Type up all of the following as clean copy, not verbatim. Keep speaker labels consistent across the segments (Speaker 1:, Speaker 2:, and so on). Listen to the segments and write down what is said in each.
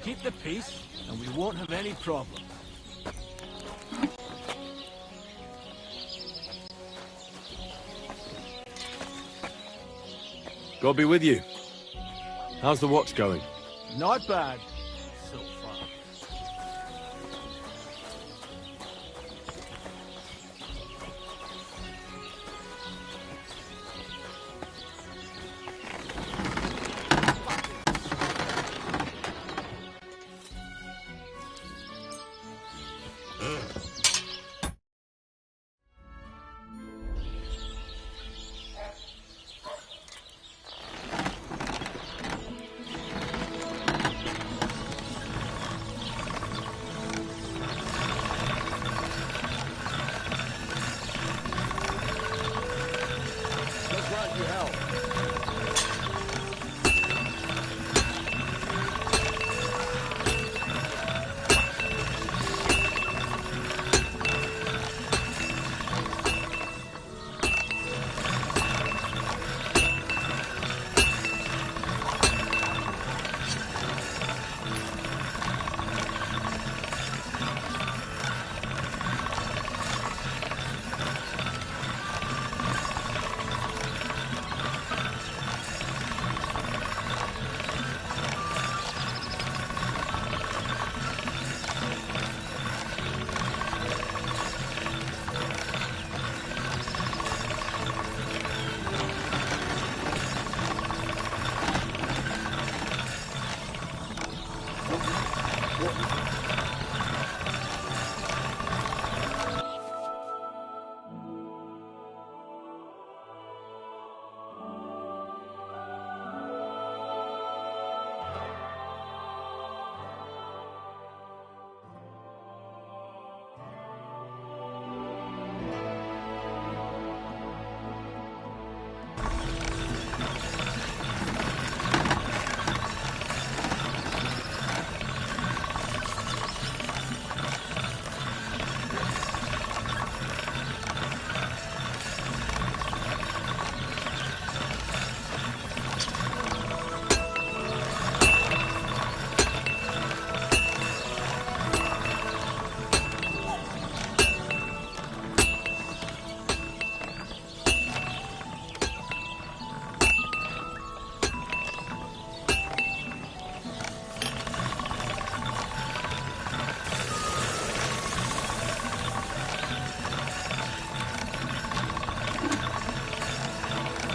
Speaker 1: keep the peace, and we won't have any problems.
Speaker 2: God be with you. How's the watch going?
Speaker 1: Not bad, so far.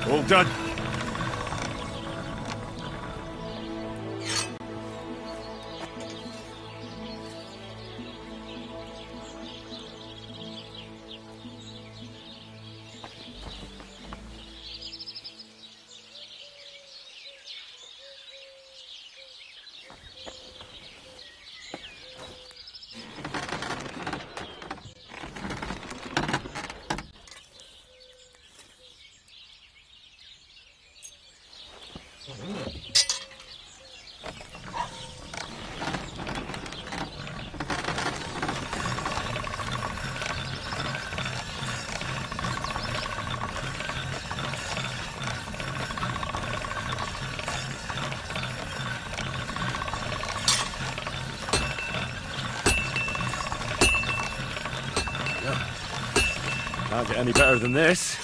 Speaker 2: All done. Can't get any better than this.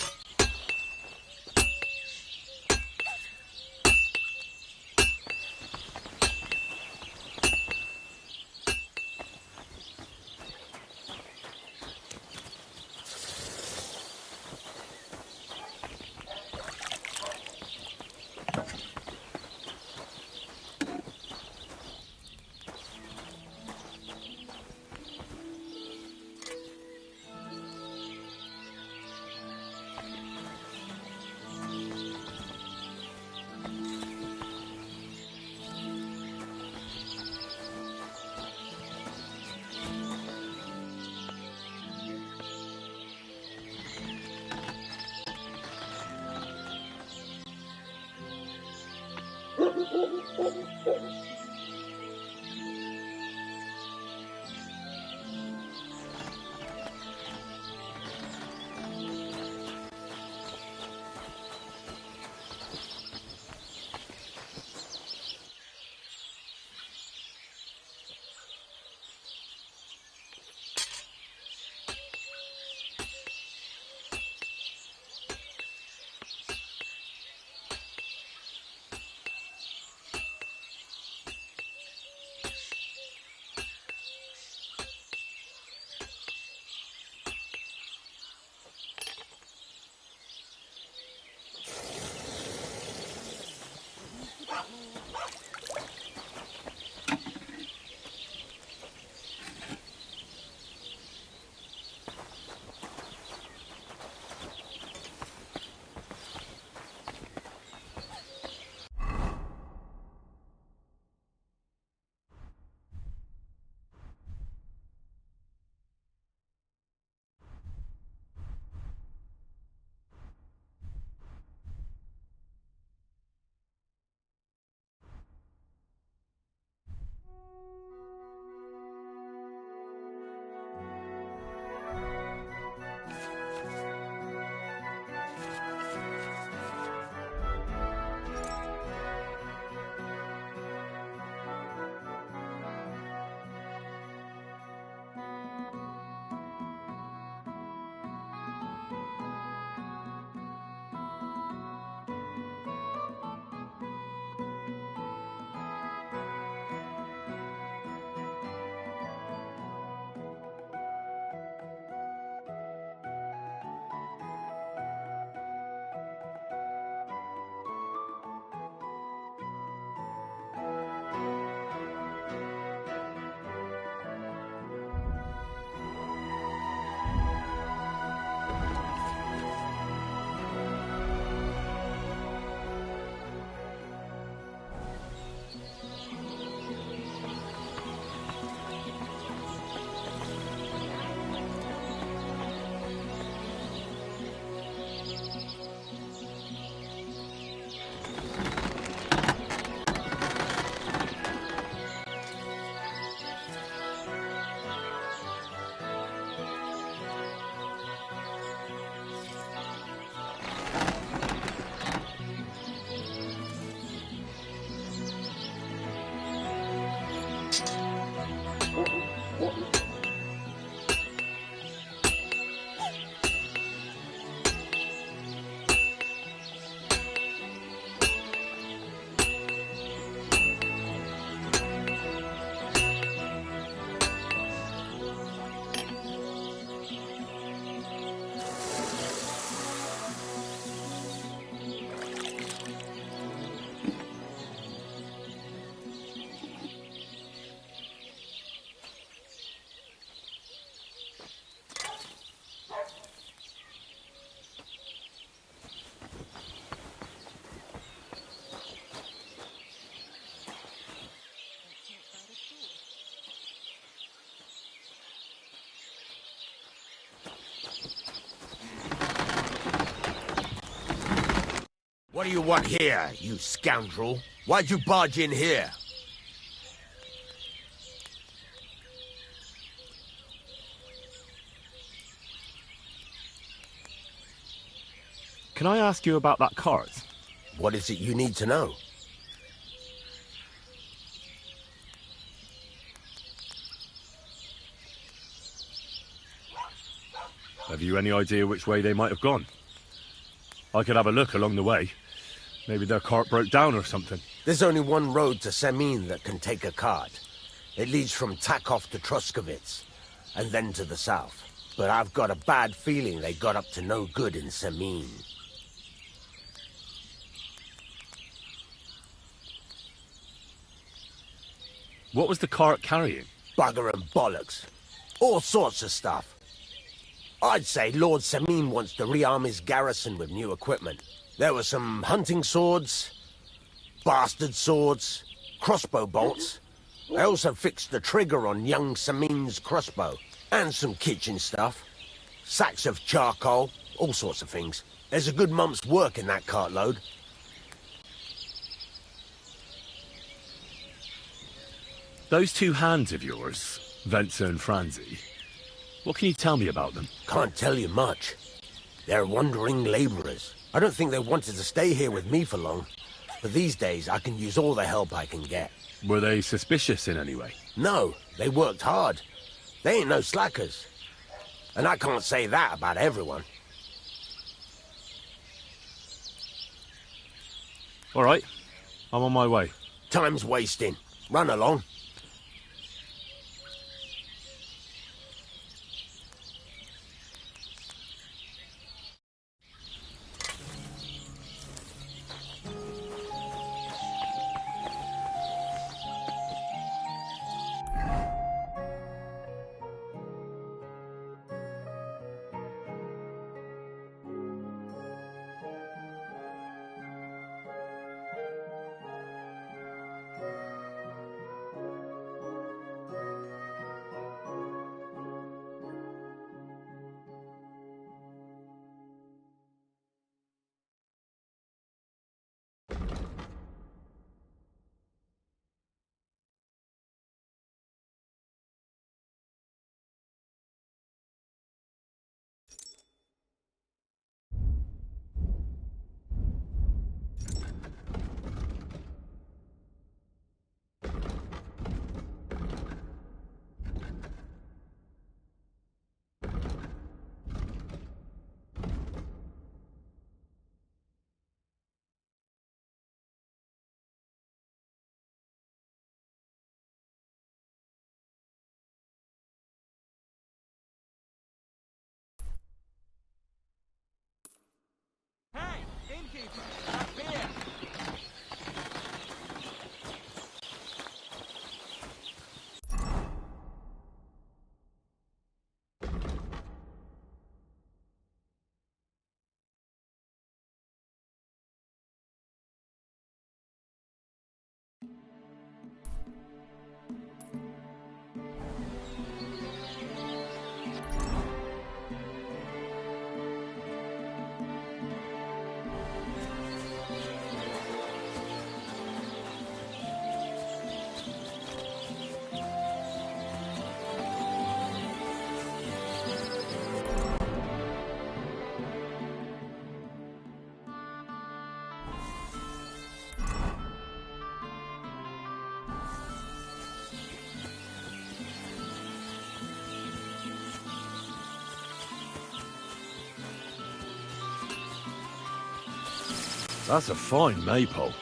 Speaker 3: What do you want here, you scoundrel? Why'd you barge in here?
Speaker 2: Can I ask you about that cart?
Speaker 3: What is it you need to know?
Speaker 2: Have you any idea which way they might have gone? I could have a look along the way. Maybe their cart broke down or something.
Speaker 3: There's only one road to Semin that can take a cart. It leads from Takov to Truskovitz, and then to the south. But I've got a bad feeling they got up to no good in Semin.
Speaker 2: What was the cart carrying?
Speaker 3: Bugger and bollocks. All sorts of stuff. I'd say Lord Semin wants to rearm his garrison with new equipment. There were some hunting swords, bastard swords, crossbow bolts. I also fixed the trigger on young Semin's crossbow. And some kitchen stuff. Sacks of charcoal, all sorts of things. There's a good month's work in that cartload.
Speaker 2: Those two hands of yours, Ventsa and Franzi, what can you tell me about them?
Speaker 3: Can't tell you much. They're wandering laborers. I don't think they wanted to stay here with me for long. But these days, I can use all the help I can get.
Speaker 2: Were they suspicious in any way?
Speaker 3: No, they worked hard. They ain't no slackers. And I can't say that about everyone.
Speaker 2: All right, I'm on my way.
Speaker 3: Time's wasting. Run along.
Speaker 1: Hey, innkeeper, up here.
Speaker 2: That's a fine maypole.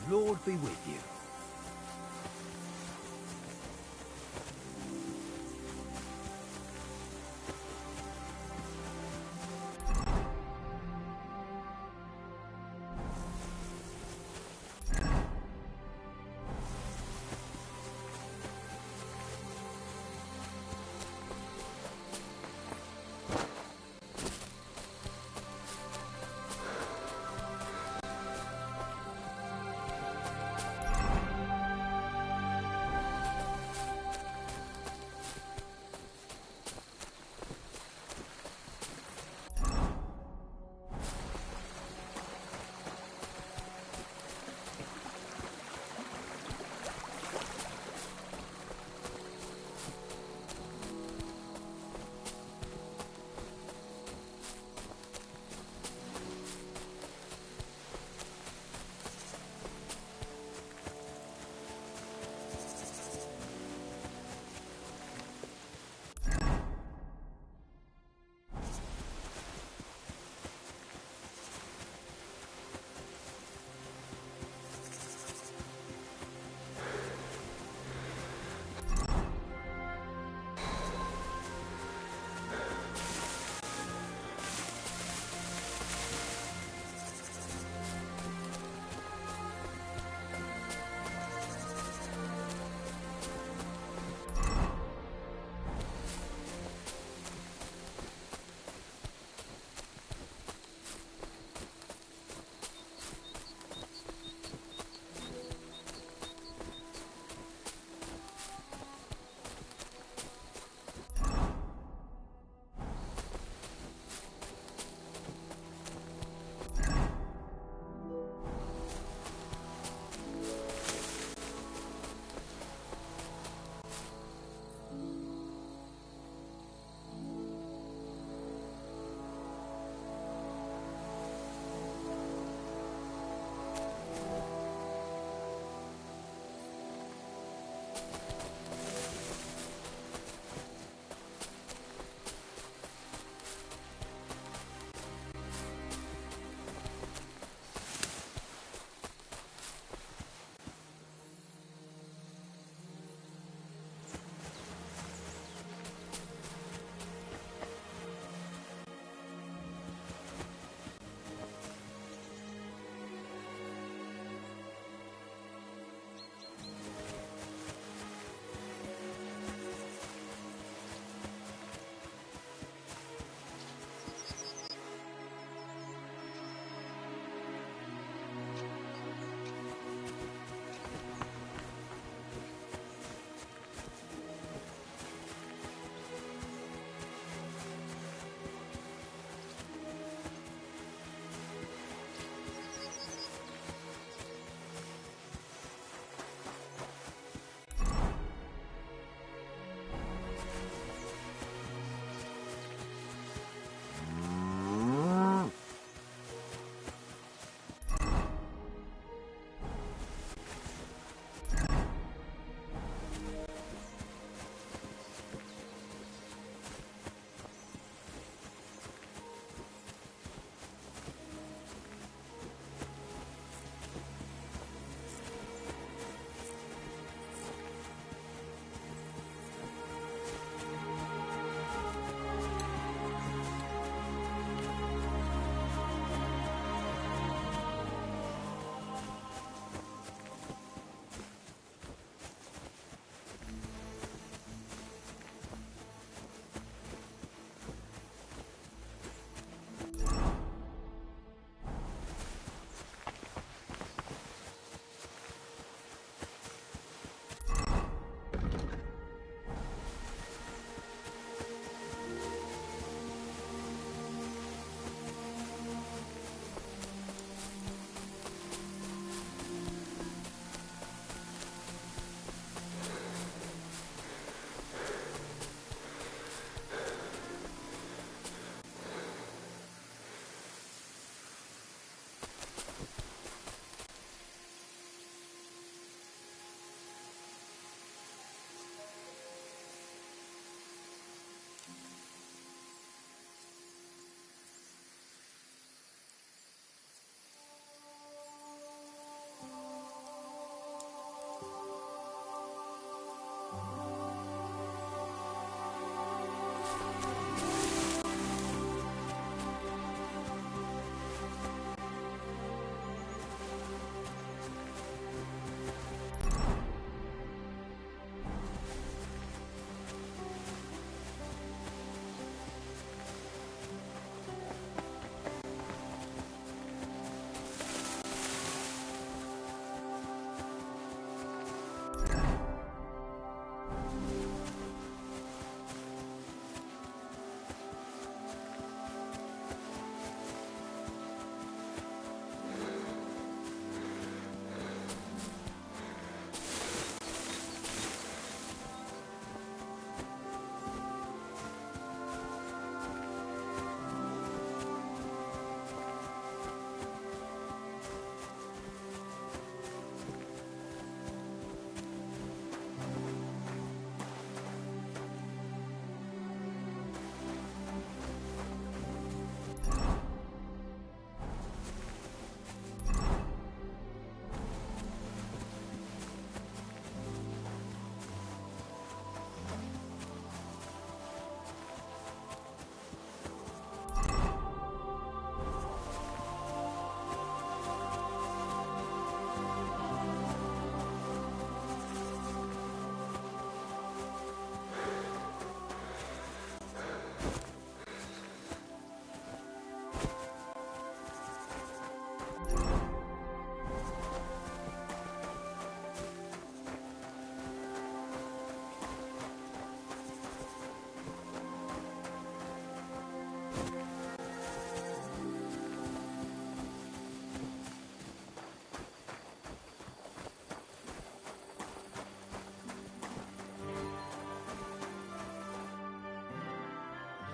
Speaker 3: Lord be with you.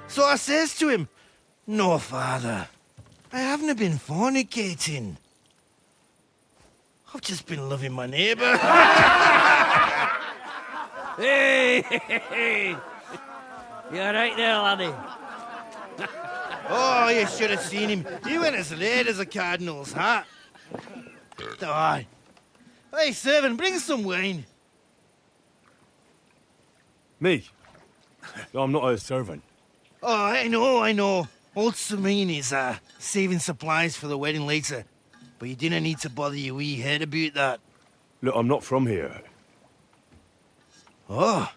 Speaker 4: So I says to him, "No, father, I haven't been fornicating. I've just been loving my neighbour."
Speaker 1: Hey! You alright there, laddie?
Speaker 4: Oh, you should have seen him. He went as red as a cardinal's hat. Aye. Hey, servant, bring some wine.
Speaker 2: Me? I'm not a servant.
Speaker 4: Oh, I know. Old Samine is saving supplies for the wedding later. But you didn't need to bother your wee head about that.
Speaker 2: Look, I'm not from here.
Speaker 4: Oh.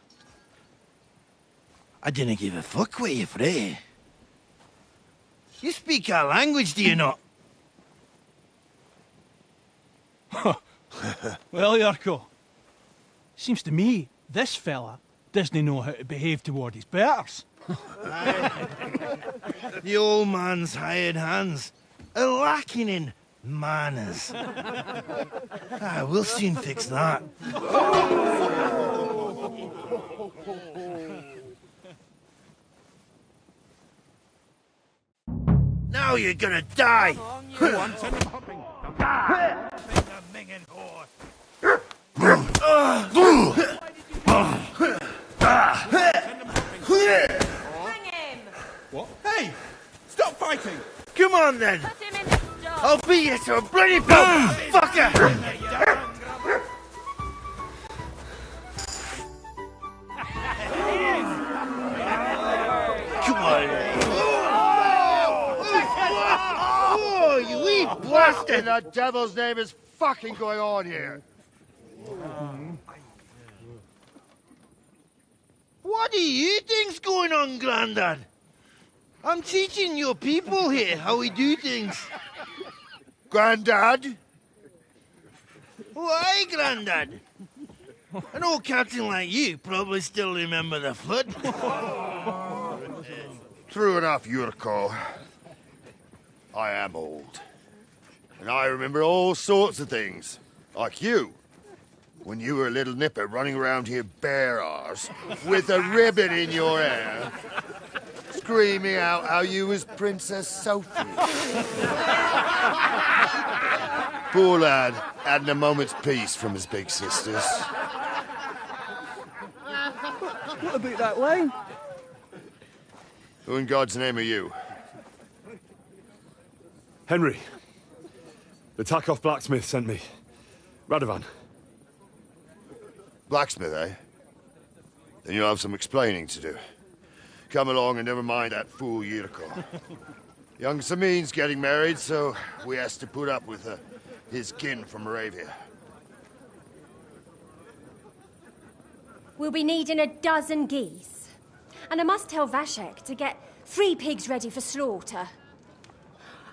Speaker 4: I didn't give a fuck where you pray. You speak our language, do you not?
Speaker 5: Well, Yarko, seems to me this fella doesn't know how to behave toward his betters.
Speaker 4: The old man's hired hands are lacking in manners. We'll soon fix that. Now you're gonna die!
Speaker 6: Hang him!
Speaker 1: What? Hey! Stop fighting!
Speaker 4: Come on then!
Speaker 6: Put him in the store!
Speaker 4: I'll beat you to a bloody pulp, fucker! Come on! Oh, you wee
Speaker 7: What in
Speaker 4: bastard!
Speaker 7: the devil's name is fucking going on here?
Speaker 4: What do you think's going on, Grandad? I'm teaching your people here how we do things.
Speaker 7: Grandad?
Speaker 4: Why, Grandad? An old captain like you probably still remember the flood.
Speaker 7: True enough, Yurko. I am old. And I remember all sorts of things. Like you. When you were a little nipper running around here bare arse, with a ribbon in your hair, screaming out how you was Princess Sophie. Poor lad, hadn't a moment's peace from his big sisters.
Speaker 5: What about that line?
Speaker 7: Who in God's name are you?
Speaker 2: Henry. The Takoff blacksmith sent me. Radovan.
Speaker 7: Blacksmith, eh? Then you'll have some explaining to do. Come along and never mind that fool Yurko. Young Samin's getting married, so we has to put up with his kin from Moravia.
Speaker 6: We'll be needing a dozen geese. And I must tell Vashek to get 3 pigs ready for slaughter.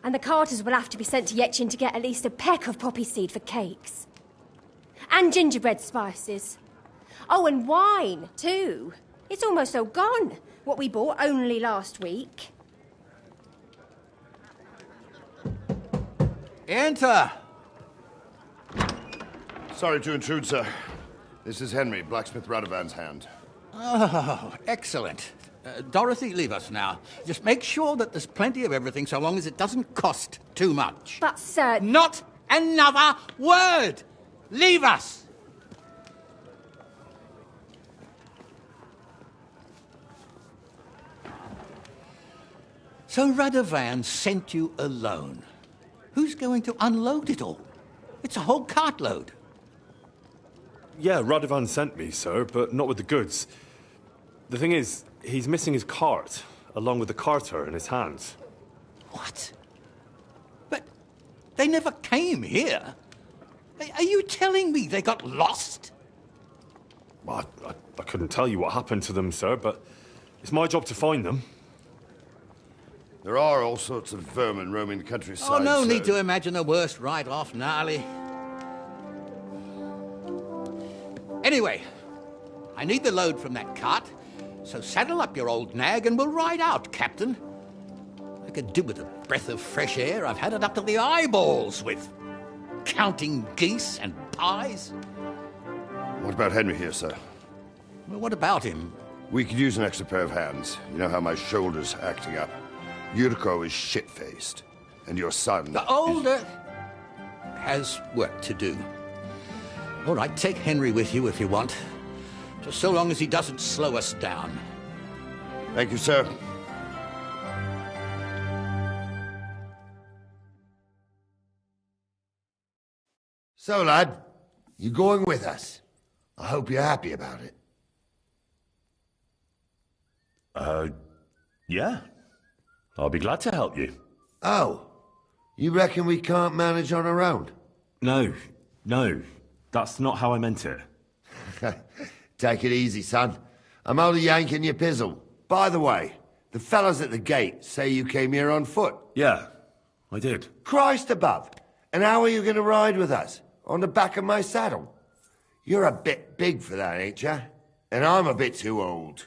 Speaker 6: And the carters will have to be sent to Yetchin to get at least a peck of poppy seed for cakes. And gingerbread spices. Oh, and wine, too. It's almost all gone. What we bought only last week.
Speaker 1: Enter!
Speaker 7: Sorry to intrude, sir. This is Henry, blacksmith Radovan's hand.
Speaker 1: Oh, excellent. Dorothy, leave us now. Just make sure that there's plenty of everything so long as it doesn't cost too much.
Speaker 6: But, sir...
Speaker 1: Not another word! Leave us! So Radovan sent you alone. Who's going to unload it all? It's a whole cartload.
Speaker 2: Yeah, Radovan sent me, sir, but not with the goods. The thing is, he's missing his cart, along with the carter in his hands.
Speaker 1: What? But they never came here. Are you telling me they got lost?
Speaker 2: Well, I couldn't tell you what happened to them, sir, but it's my job to find them.
Speaker 7: There are all sorts of vermin roaming the countryside.
Speaker 1: Oh, no
Speaker 7: sir.
Speaker 1: need to imagine the worst right off, gnarly. Anyway, I need the load from that cart, so saddle up your old nag and we'll ride out, Captain. I could do with a breath of fresh air. I've had it up to the eyeballs with counting geese and pies.
Speaker 7: What about Henry here, sir?
Speaker 1: Well, what about him?
Speaker 7: We could use an extra pair of hands. You know how my shoulder's acting up. Yurko is shit-faced. And your son...
Speaker 1: The older has work to do. All right, take Henry with you if you want. Just so long as he doesn't slow us down.
Speaker 7: Thank you, sir. So, lad, you going with us? I hope you're happy about it.
Speaker 2: Yeah. I'll be glad to help you.
Speaker 7: Oh, you reckon we can't manage on our own?
Speaker 2: No. That's not how I meant it.
Speaker 7: Take it easy, son. I'm only yanking your pizzle. By the way, the fellas at the gate say you came here on foot.
Speaker 2: Yeah, I did.
Speaker 7: Christ above! And how are you going to ride with us? On the back of my saddle? You're a bit big for that, ain't ya? And I'm a bit too old.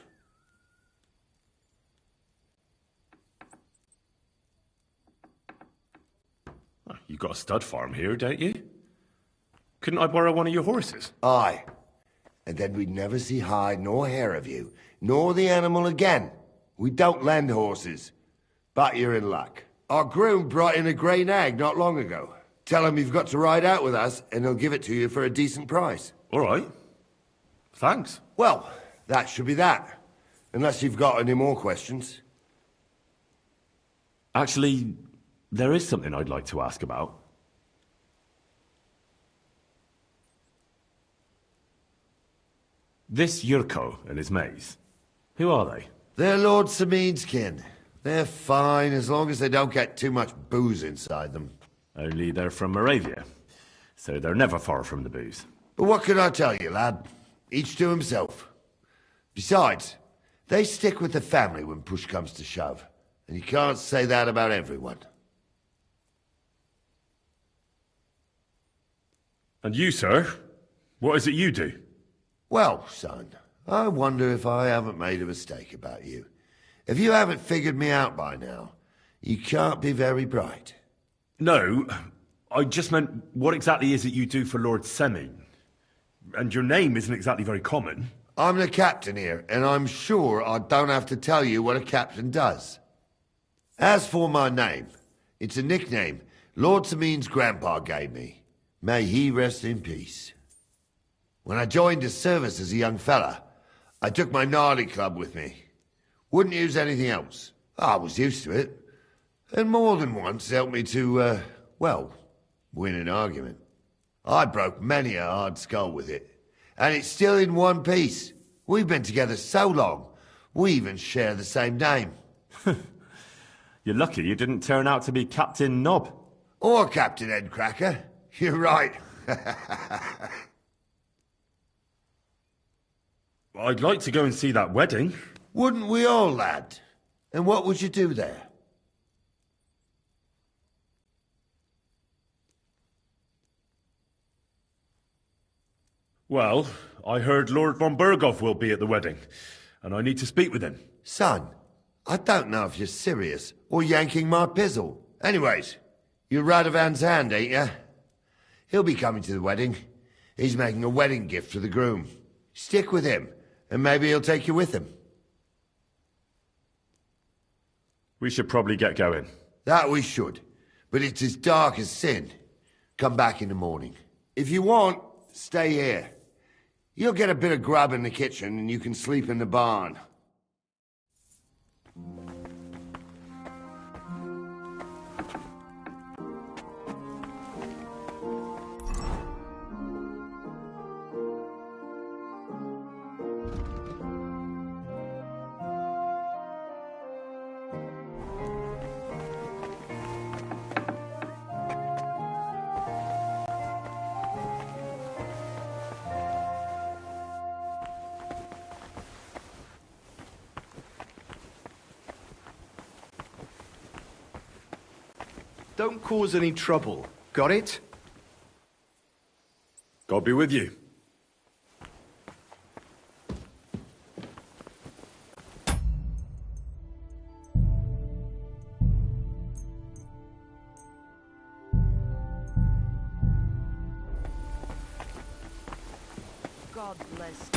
Speaker 2: You got a stud farm here, don't you? Couldn't I borrow one of your horses?
Speaker 7: Aye. And then we'd never see hide nor hair of you, nor the animal again. We don't lend horses. But you're in luck. Our groom brought in a grey nag not long ago. Tell him you've got to ride out with us, and he'll give it to you for a decent price.
Speaker 2: All right. Thanks.
Speaker 7: Well, that should be that. Unless you've got any more questions.
Speaker 2: Actually, there is something I'd like to ask about. This Yurko and his mates, who are they?
Speaker 7: They're Lord Sameen's kin. They're fine as long as they don't get too much booze inside them.
Speaker 2: Only they're from Moravia, so they're never far from the booze.
Speaker 7: But what can I tell you, lad? Each to himself. Besides, they stick with the family when push comes to shove. And you can't say that about everyone.
Speaker 2: And you, sir? What is it you do?
Speaker 7: Well, son, I wonder if I haven't made a mistake about you. If you haven't figured me out by now, you can't be very bright.
Speaker 2: No, I just meant, what exactly is it you do for Lord Semine? And your name isn't exactly very common.
Speaker 7: I'm the captain here, and I'm sure I don't have to tell you what a captain does. As for my name, it's a nickname Lord Semine's grandpa gave me. May he rest in peace. When I joined his service as a young fella, I took my gnarly club with me. Wouldn't use anything else. I was used to it. And more than once helped me to, win an argument. I broke many a hard skull with it. And it's still in one piece. We've been together so long, we even share the same name.
Speaker 2: You're lucky you didn't turn out to be Captain Knob.
Speaker 7: Or Captain Headcracker. You're right.
Speaker 2: I'd like to go and see that wedding.
Speaker 7: Wouldn't we all, lad? And what would you do there?
Speaker 2: Well, I heard Lord von Burgov will be at the wedding, and I need to speak with him.
Speaker 7: Son, I don't know if you're serious or yanking my pizzle. Anyways, you're Radovan's hand, ain't ya? He'll be coming to the wedding. He's making a wedding gift for the groom. Stick with him, and maybe he'll take you with him.
Speaker 2: We should probably get going.
Speaker 7: That we should, but it's as dark as sin. Come back in the morning. If you want, stay here. You'll get a bit of grub in the kitchen, and you can sleep in the barn.
Speaker 8: Don't cause any trouble. Got it?
Speaker 2: God be with you.
Speaker 9: God bless.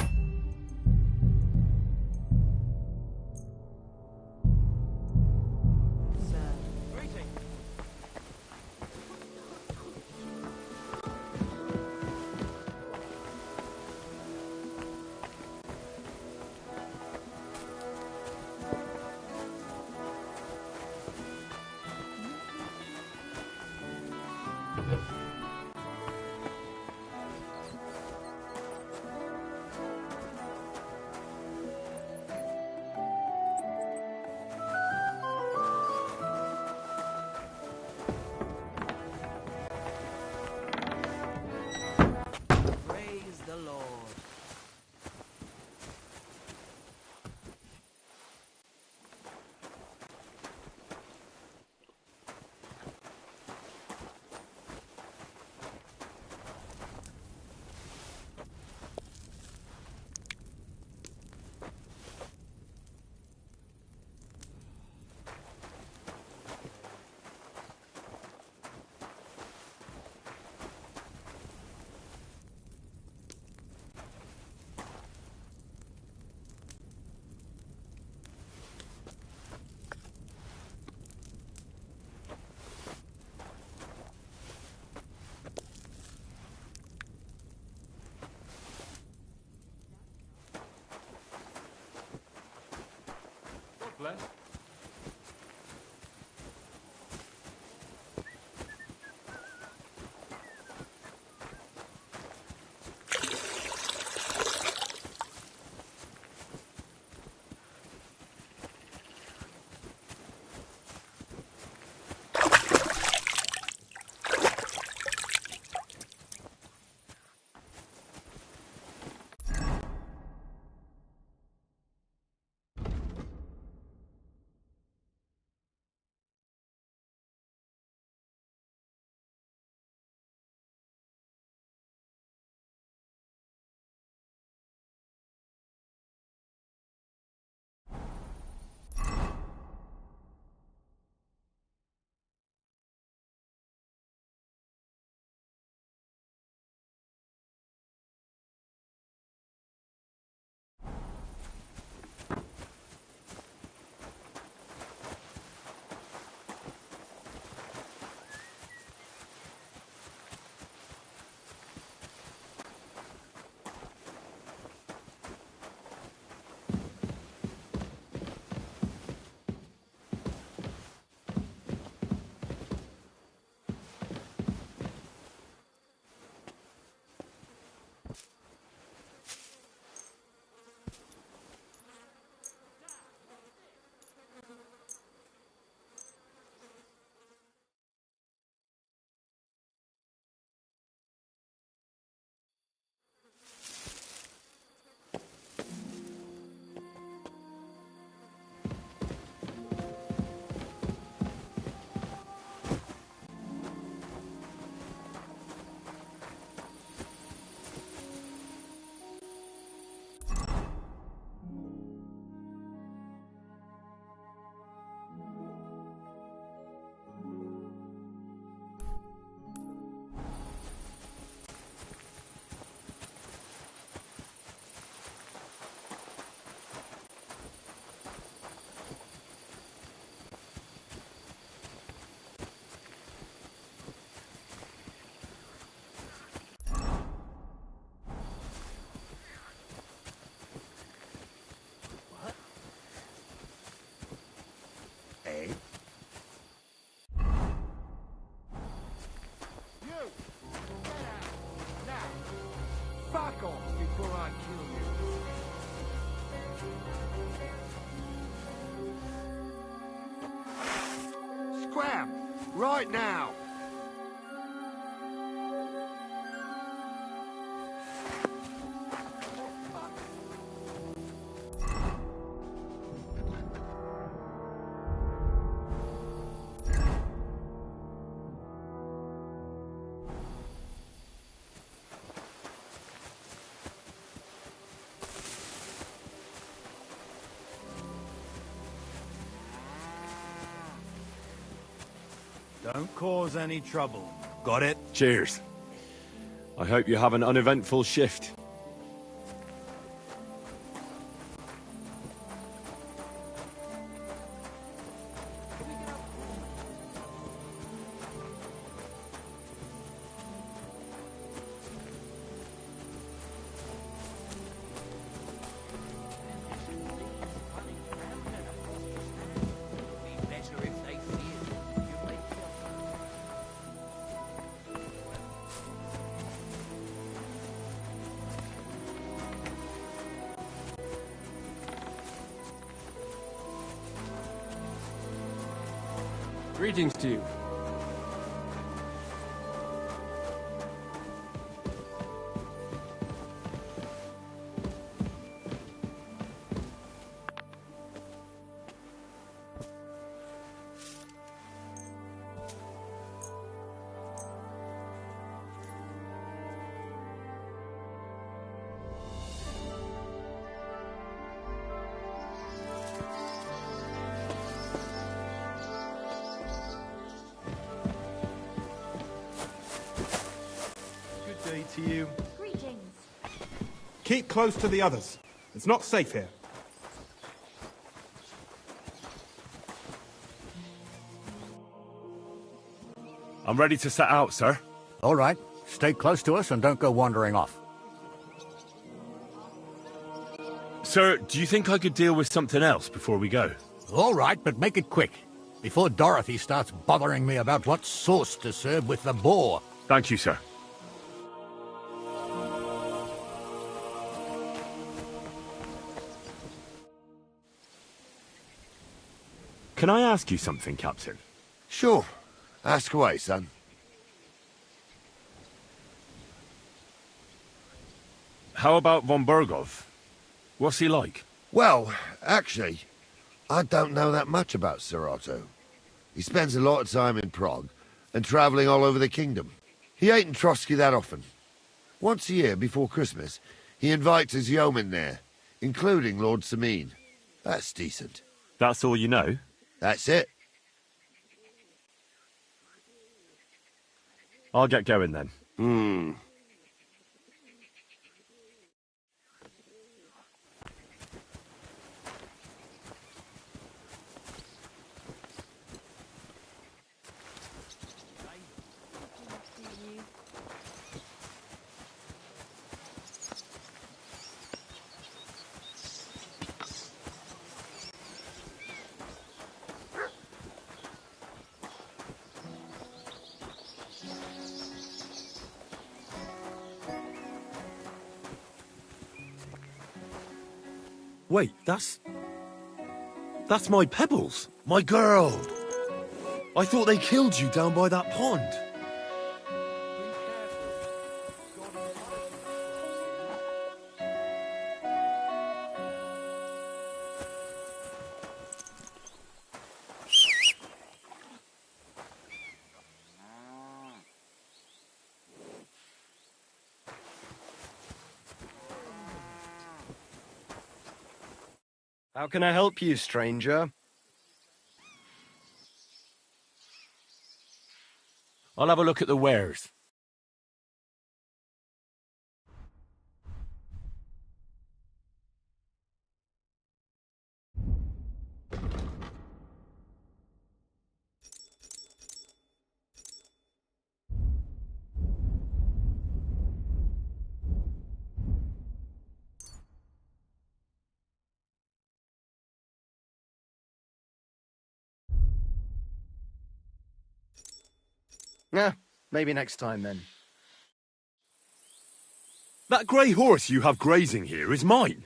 Speaker 2: bless.
Speaker 7: Eh?
Speaker 3: Fuck off before I kill you.
Speaker 7: Scram! Right now!
Speaker 4: Don't cause any trouble. Got it?
Speaker 2: Cheers. I hope you have an uneventful shift.
Speaker 9: Greetings to you.
Speaker 4: Day to you.
Speaker 6: Greetings.
Speaker 10: Keep close to the others. It's not safe here.
Speaker 2: I'm ready to set out, sir.
Speaker 1: All right. Stay close to us and don't go wandering off.
Speaker 2: Sir, do you think I could deal with something else before we go?
Speaker 1: All right, but make it quick, before Dorothy starts bothering me about what sauce to serve with the boar.
Speaker 2: Thank you, sir. Can I ask you something, Captain?
Speaker 7: Sure. Ask away, son.
Speaker 2: How about von Bergov? What's he like?
Speaker 7: Well, actually, I don't know that much about Sir Otto. He spends a lot of time in Prague and travelling all over the kingdom. He ain't in Trotsky that often. Once a year, before Christmas, he invites his yeomen there, including Lord Sameen. That's decent.
Speaker 2: That's all you know?
Speaker 7: That's it.
Speaker 2: I'll get going then.
Speaker 9: Wait, that's my Pebbles, my girl. I thought they killed you down by that pond.
Speaker 8: How can I help you, stranger?
Speaker 9: I'll have a look at the wares.
Speaker 8: Yeah, maybe next time then.
Speaker 9: That grey horse you have grazing here is mine.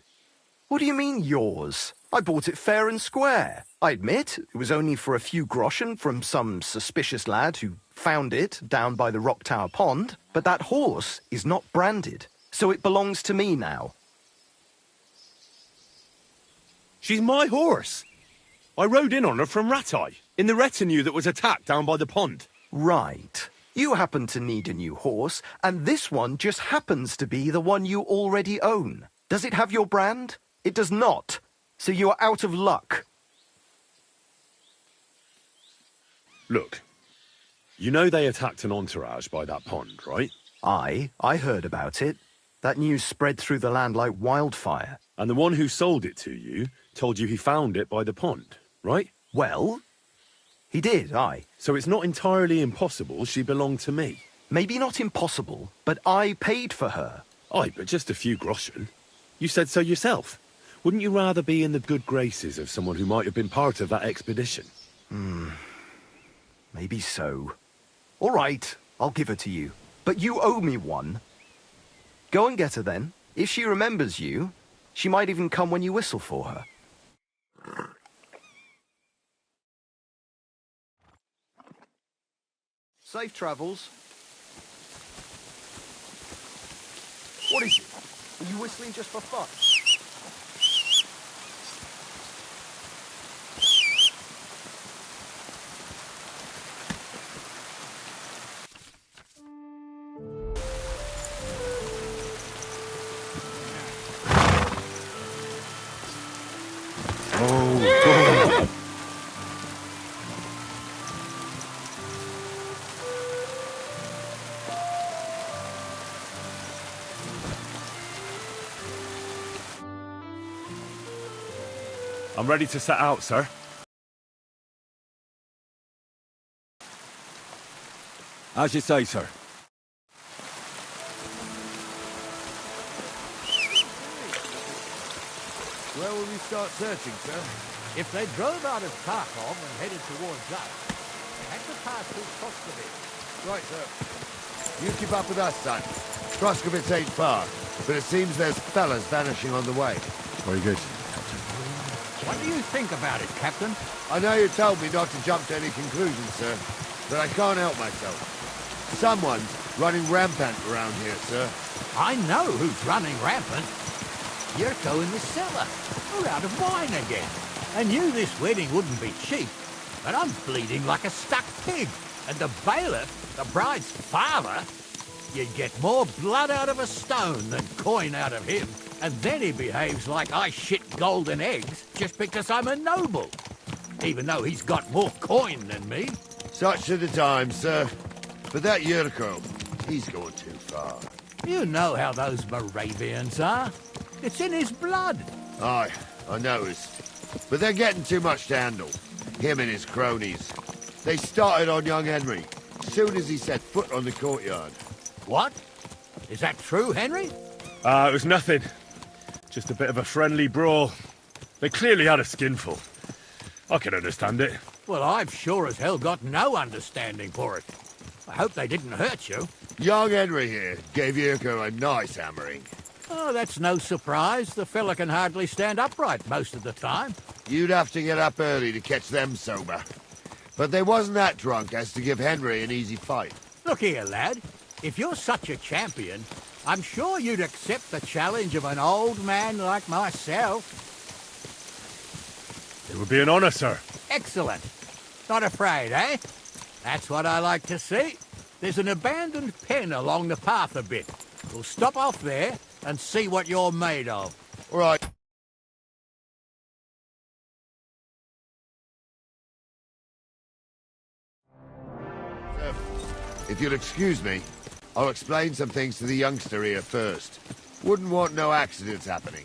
Speaker 8: What do you mean, yours? I bought it fair and square. I admit, it was only for a few groschen from some suspicious lad who found it down by the Rock Tower Pond, but that horse is not branded, so it belongs to me now.
Speaker 9: She's my horse. I rode in on her from Ratai, in the retinue that was attacked down by the pond.
Speaker 8: Right. You happen to need a new horse, and this one just happens to be the one you already own. Does it have your brand? It does not. So you are out of luck.
Speaker 2: Look, you know they attacked an entourage by that pond, right?
Speaker 8: I heard about it. That news spread through the land like wildfire.
Speaker 2: And the one who sold it to you told you he found it by the pond, right?
Speaker 8: Well, he did, aye.
Speaker 2: So it's not entirely impossible she belonged to me.
Speaker 8: Maybe not impossible, but I paid for her.
Speaker 2: Aye, but just a few groschen. You said so yourself. Wouldn't you rather be in the good graces of someone who might have been part of that expedition?
Speaker 8: Maybe so. All right, I'll give her to you. But you owe me one. Go and get her then. If she remembers you, she might even come when you whistle for her. Safe travels. What is it? Are you whistling just for fun?
Speaker 2: I'm ready to set out, sir.
Speaker 9: As you say, sir.
Speaker 7: Where will we start searching, sir?
Speaker 1: If they drove out of Kharkov and headed towards us, they had to pass through Proskovitz.
Speaker 7: Right, sir. You keep up with us, son. Proskovitz ain't far, but it seems there's fellas vanishing on the way.
Speaker 10: Very good.
Speaker 1: What do you think about it, Captain?
Speaker 7: I know you told me not to jump to any conclusions, sir, but I can't help myself. Someone's running rampant around here, sir.
Speaker 1: I know who's running rampant. Yurko in the cellar. We're out of wine again. I knew this wedding wouldn't be cheap, but I'm bleeding like a stuck pig. And the bailiff, the bride's father, you'd get more blood out of a stone than coin out of him. And then he behaves like I shit golden eggs just because I'm a noble. Even though he's got more coin than me.
Speaker 7: Such are the times, sir. But that Yurko, he's gone too far.
Speaker 1: You know how those Moravians are. It's in his blood.
Speaker 7: Aye, I noticed. But they're getting too much to handle. Him and his cronies. They started on young Henry, soon as he set foot on the courtyard.
Speaker 1: What? Is that true, Henry?
Speaker 2: It was nothing. Just a bit of a friendly brawl. They clearly had a skinful. I can understand it.
Speaker 1: Well, I've sure as hell got no understanding for it. I hope they didn't hurt you.
Speaker 7: Young Henry here gave Yurko a nice hammering.
Speaker 1: Oh, that's no surprise. The fella can hardly stand upright most of the time.
Speaker 7: You'd have to get up early to catch them sober. But they wasn't that drunk as to give Henry an easy fight.
Speaker 1: Look here, lad. If you're such a champion, I'm sure you'd accept the challenge of an old man like myself.
Speaker 2: It would be an honour, sir.
Speaker 1: Excellent. Not afraid, eh? That's what I like to see. There's an abandoned pen along the path a bit. We'll stop off there and see what you're made of.
Speaker 7: All right. Sir, if you'll excuse me, I'll explain some things to the youngster here first. Wouldn't want no accidents happening.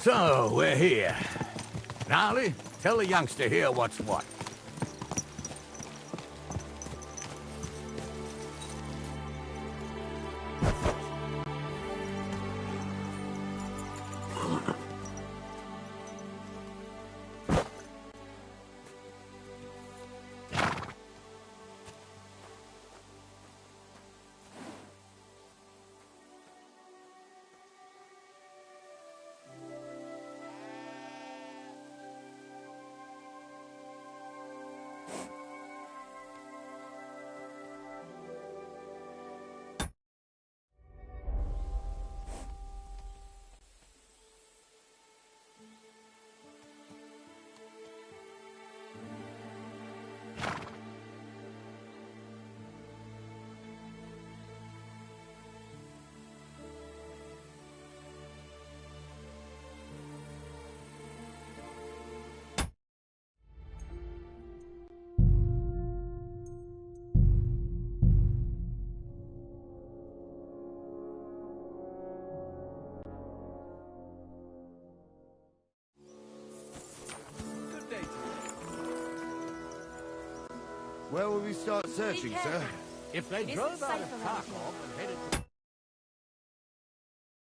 Speaker 1: So, we're here. Gnarly, tell the youngster here what's what. Where will we start searching, sir? If they drove out of Kharkov and headed...